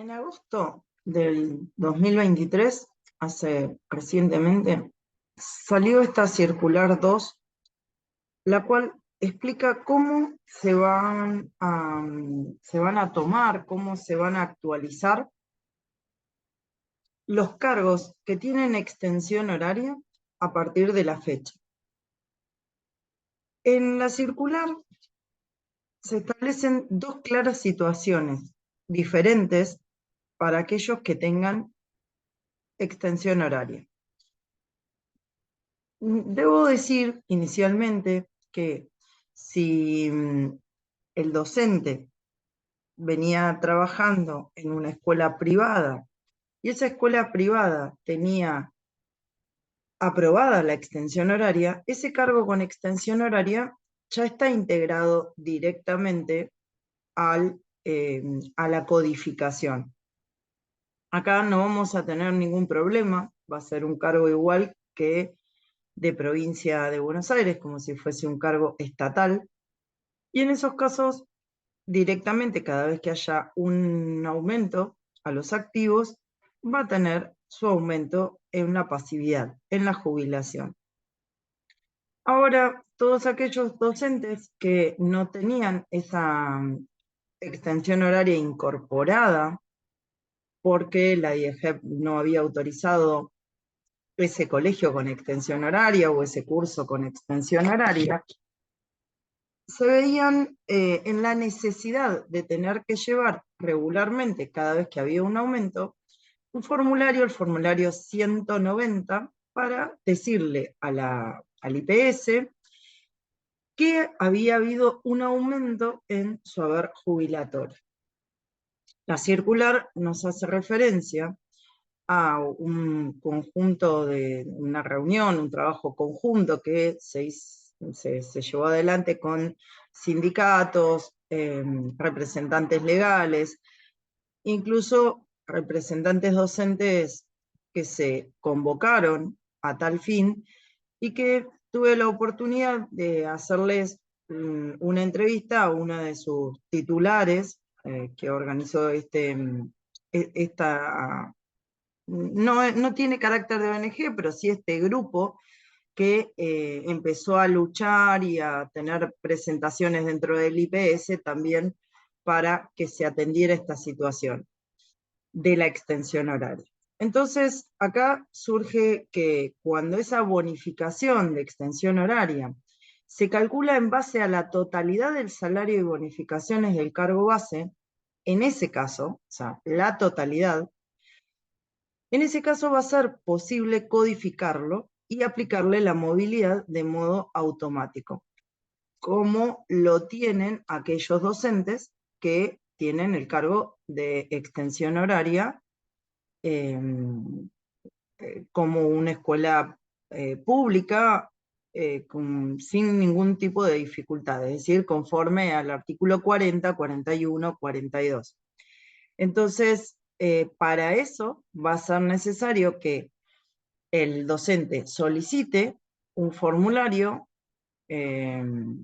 En agosto del 2023, recientemente, salió esta circular 2, la cual explica cómo se van a tomar, cómo se van a actualizar los cargos que tienen extensión horaria a partir de la fecha. En la circular se establecen dos claras situaciones diferentes para aquellos que tengan extensión horaria. Debo decir inicialmente que si el docente venía trabajando en una escuela privada y esa escuela privada tenía aprobada la extensión horaria, ese cargo con extensión horaria ya está integrado directamente a la codificación. Acá no vamos a tener ningún problema, va a ser un cargo igual que de provincia de Buenos Aires, como si fuese un cargo estatal, y en esos casos, directamente cada vez que haya un aumento a los activos, va a tener su aumento en la pasividad, en la jubilación. Ahora, todos aquellos docentes que no tenían esa extensión horaria incorporada, porque la IEGEP no había autorizado ese colegio con extensión horaria o ese curso con extensión horaria, se veían en la necesidad de tener que llevar regularmente, cada vez que había un aumento, un formulario, el formulario 190, para decirle al IPS que había habido un aumento en su haber jubilatorio. La circular nos hace referencia a un conjunto de una reunión, un trabajo conjunto que se llevó adelante con sindicatos, representantes legales, incluso representantes docentes que se convocaron a tal fin y que tuve la oportunidad de hacerles una entrevista a una de sus titulares que organizó esta. No tiene carácter de ONG, pero sí este grupo que empezó a luchar y a tener presentaciones dentro del IPS también para que se atendiera esta situación de la extensión horaria. Entonces, acá surge que cuando esa bonificación de extensión horaria se calcula en base a la totalidad del salario y bonificaciones del cargo base, en ese caso, o sea, la totalidad, en ese caso va a ser posible codificarlo y aplicarle la movilidad de modo automático, como lo tienen aquellos docentes que tienen el cargo de extensión horaria como una escuela pública sin ningún tipo de dificultad, es decir, conforme al artículo 40, 41, 42. Entonces, para eso va a ser necesario que el docente solicite un formulario que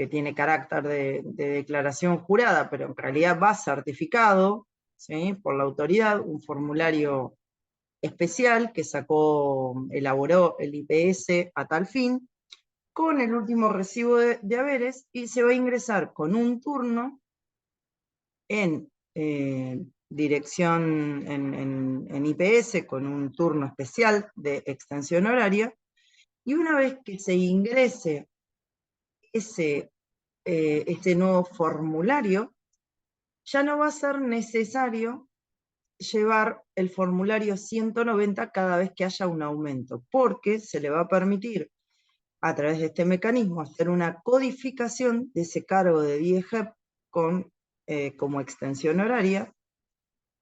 tiene carácter de declaración jurada, pero en realidad va certificado, ¿sí?, por la autoridad, un formulario especial que elaboró el IPS a tal fin, con el último recibo de haberes, y se va a ingresar con un turno en dirección en IPS, con un turno especial de extensión horaria, y una vez que se ingrese este nuevo formulario, ya no va a ser necesario llevar el formulario 190 cada vez que haya un aumento, porque se le va a permitir, a través de este mecanismo, hacer una codificación de ese cargo de DIEGEP como extensión horaria,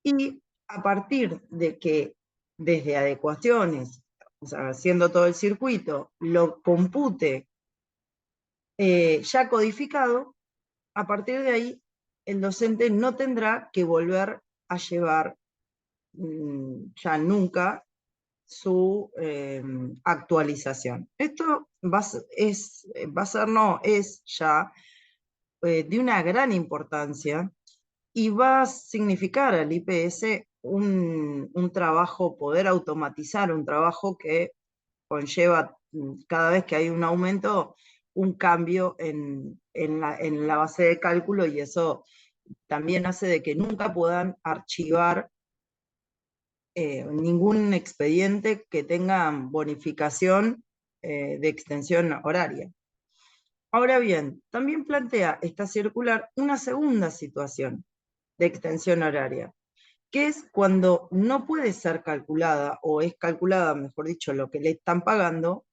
y a partir de que desde adecuaciones, o sea, haciendo todo el circuito, lo compute ya codificado, a partir de ahí el docente no tendrá que volver a llevar ya nunca su actualización. Esto es ya de una gran importancia, y va a significar al IPS un trabajo, poder automatizar un trabajo que conlleva cada vez que hay un aumento, un cambio en la base de cálculo, y eso también hace de que nunca puedan archivar ningún expediente que tenga bonificación de extensión horaria. Ahora bien, también plantea esta circular una segunda situación de extensión horaria, que es cuando no puede ser calculada, o es calculada, mejor dicho, lo que le están pagando,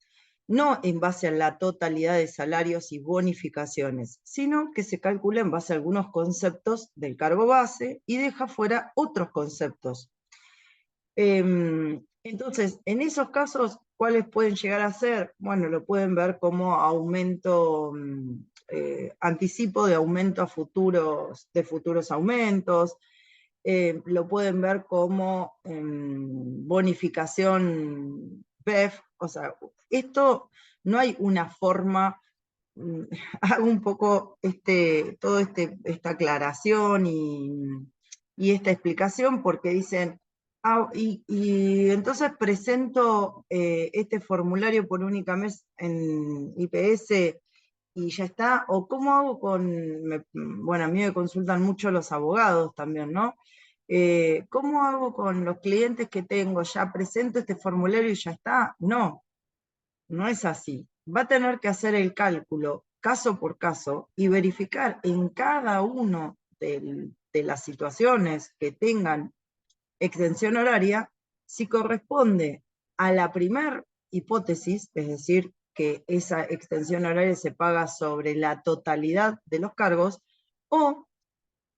no en base a la totalidad de salarios y bonificaciones, sino que se calcula en base a algunos conceptos del cargo base y deja fuera otros conceptos. Entonces, en esos casos, ¿cuáles pueden llegar a ser? Bueno, lo pueden ver como aumento, anticipo de aumento a futuros, de futuros aumentos, lo pueden ver como bonificación BEF, o sea, esto no hay una forma, hago un poco toda esta aclaración y esta explicación porque dicen, y entonces presento este formulario por única vez en IPS y ya está, o cómo hago bueno, a mí me consultan mucho los abogados también, ¿no? ¿Cómo hago con los clientes que tengo? ¿Ya presento este formulario y ya está? No, no es así. Va a tener que hacer el cálculo caso por caso y verificar en cada uno de las situaciones que tengan extensión horaria si corresponde a la primer hipótesis, es decir, que esa extensión horaria se paga sobre la totalidad de los cargos, o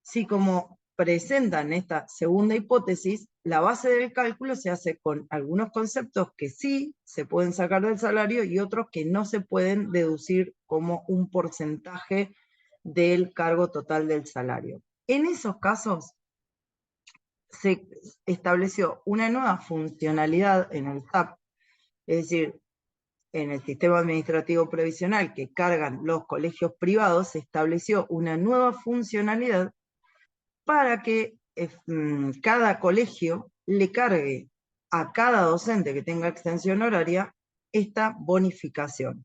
si como presentan esta segunda hipótesis, la base del cálculo se hace con algunos conceptos que sí se pueden sacar del salario y otros que no se pueden deducir como un porcentaje del cargo total del salario. En esos casos se estableció una nueva funcionalidad en el SAP, es decir, en el sistema administrativo previsional que cargan los colegios privados, se estableció una nueva funcionalidad para que cada colegio le cargue a cada docente que tenga extensión horaria esta bonificación.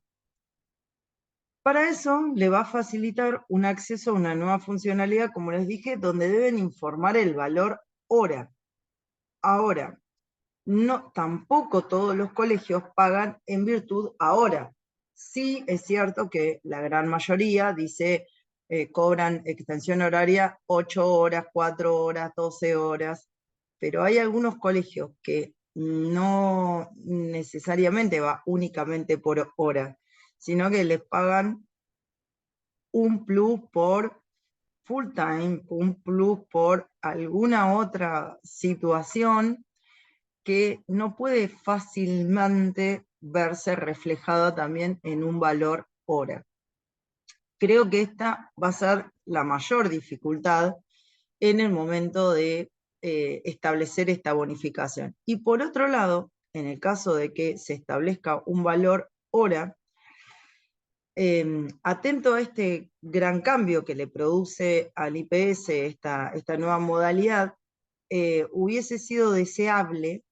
Para eso le va a facilitar un acceso a una nueva funcionalidad, como les dije, donde deben informar el valor hora. Ahora, no, tampoco todos los colegios pagan en virtud a hora. Sí es cierto que la gran mayoría dice cobran extensión horaria 8 horas, 4 horas, 12 horas, pero hay algunos colegios que no necesariamente va únicamente por hora, sino que les pagan un plus por full time, un plus por alguna otra situación que no puede fácilmente verse reflejada también en un valor hora. Creo que esta va a ser la mayor dificultad en el momento de establecer esta bonificación. Y por otro lado, en el caso de que se establezca un valor hora, atento a este gran cambio que le produce al IPS esta nueva modalidad, hubiese sido deseable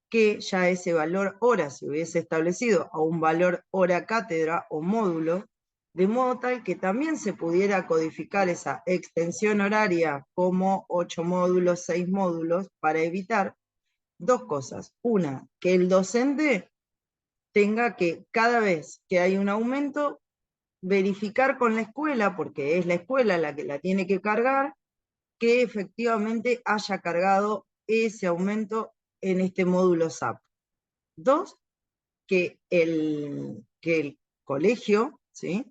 que ya ese valor hora se hubiese establecido a un valor hora cátedra o módulo, de modo tal que también se pudiera codificar esa extensión horaria como 8 módulos, 6 módulos, para evitar dos cosas. Una, que el docente tenga que cada vez que hay un aumento verificar con la escuela, porque es la escuela la que la tiene que cargar, que efectivamente haya cargado ese aumento en este módulo SAP. Dos, que el colegio, ¿sí?,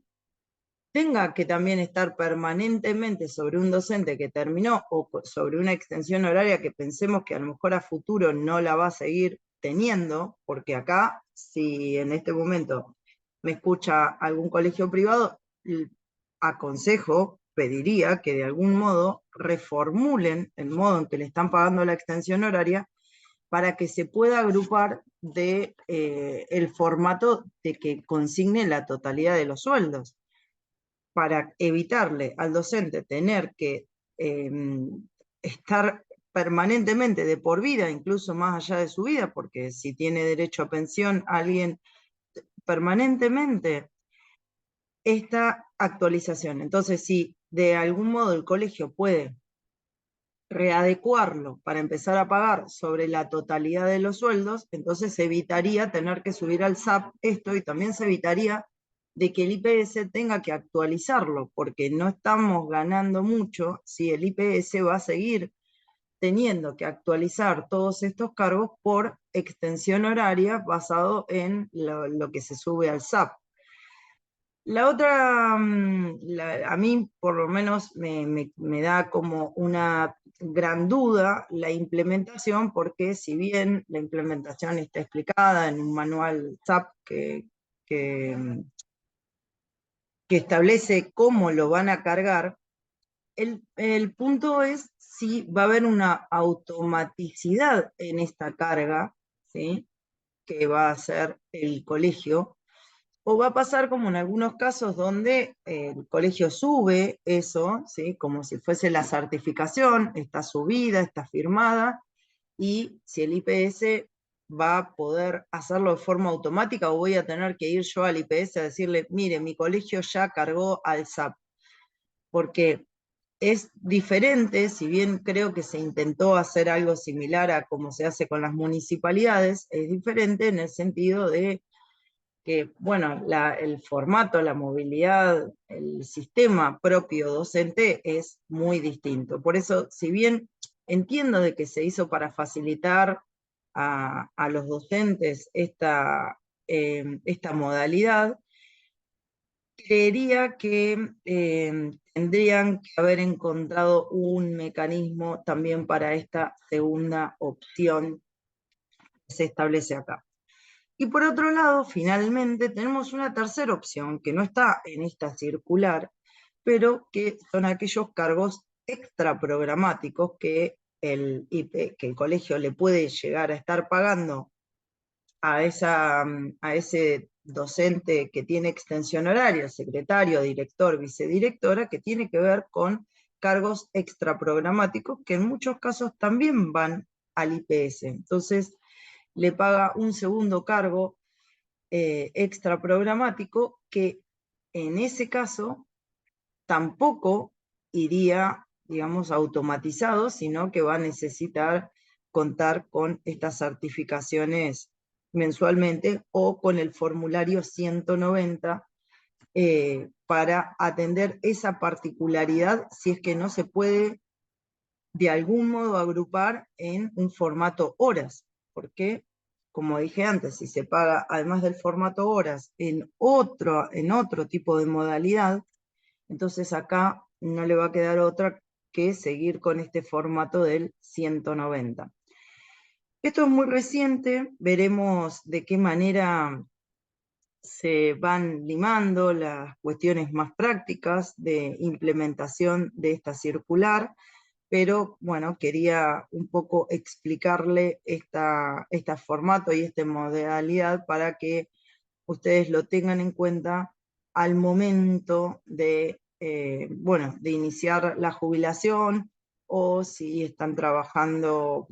tenga que también estar permanentemente sobre un docente que terminó o sobre una extensión horaria que pensemos que a lo mejor a futuro no la va a seguir teniendo, porque acá, si en este momento me escucha algún colegio privado, aconsejo, pediría que de algún modo reformulen el modo en que le están pagando la extensión horaria para que se pueda agrupar el formato de que consigne la totalidad de los sueldos, para evitarle al docente tener que estar permanentemente, de por vida, incluso más allá de su vida, porque si tiene derecho a pensión alguien permanentemente, esta actualización. Entonces, si de algún modo el colegio puede readecuarlo para empezar a pagar sobre la totalidad de los sueldos, entonces se evitaría tener que subir al SAP esto, y también se evitaría de que el IPS tenga que actualizarlo, porque no estamos ganando mucho si el IPS va a seguir teniendo que actualizar todos estos cargos por extensión horaria basado en lo que se sube al SAP. La otra, a mí por lo menos me da como una gran duda la implementación, porque si bien la implementación está explicada en un manual SAP que establece cómo lo van a cargar, el punto es si va a haber una automaticidad en esta carga, ¿sí?, que va a hacer el colegio, o va a pasar como en algunos casos donde el colegio sube eso, ¿sí?, como si fuese la certificación, está subida, está firmada, y si el IPS va a poder hacerlo de forma automática, o voy a tener que ir yo al IPS a decirle, mire, mi colegio ya cargó al SAP, porque es diferente, si bien creo que se intentó hacer algo similar a como se hace con las municipalidades, es diferente en el sentido de que, bueno, el formato, la movilidad, el sistema propio docente es muy distinto. Por eso, si bien entiendo de que se hizo para facilitar a los docentes esta modalidad, creería que tendrían que haber encontrado un mecanismo también para esta segunda opción que se establece acá. Y por otro lado, finalmente, tenemos una tercera opción que no está en esta circular, pero que son aquellos cargos extraprogramáticos que que el colegio le puede llegar a estar pagando a ese docente que tiene extensión horaria, secretario, director, vicedirectora, que tiene que ver con cargos extraprogramáticos que en muchos casos también van al IPS. Entonces, le paga un segundo cargo extraprogramático que en ese caso tampoco iría, digamos, automatizado, sino que va a necesitar contar con estas certificaciones mensualmente o con el formulario 190 para atender esa particularidad, si es que no se puede de algún modo agrupar en un formato horas, porque, como dije antes, si se paga además del formato horas en otro tipo de modalidad, entonces acá no le va a quedar otra que seguir con este formato del 190. Esto es muy reciente, veremos de qué manera se van limando las cuestiones más prácticas de implementación de esta circular, pero bueno, quería un poco explicarle este formato y esta modalidad para que ustedes lo tengan en cuenta al momento bueno, de iniciar la jubilación, o si están trabajando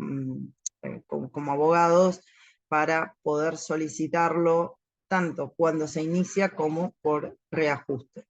como abogados, para poder solicitarlo tanto cuando se inicia como por reajuste.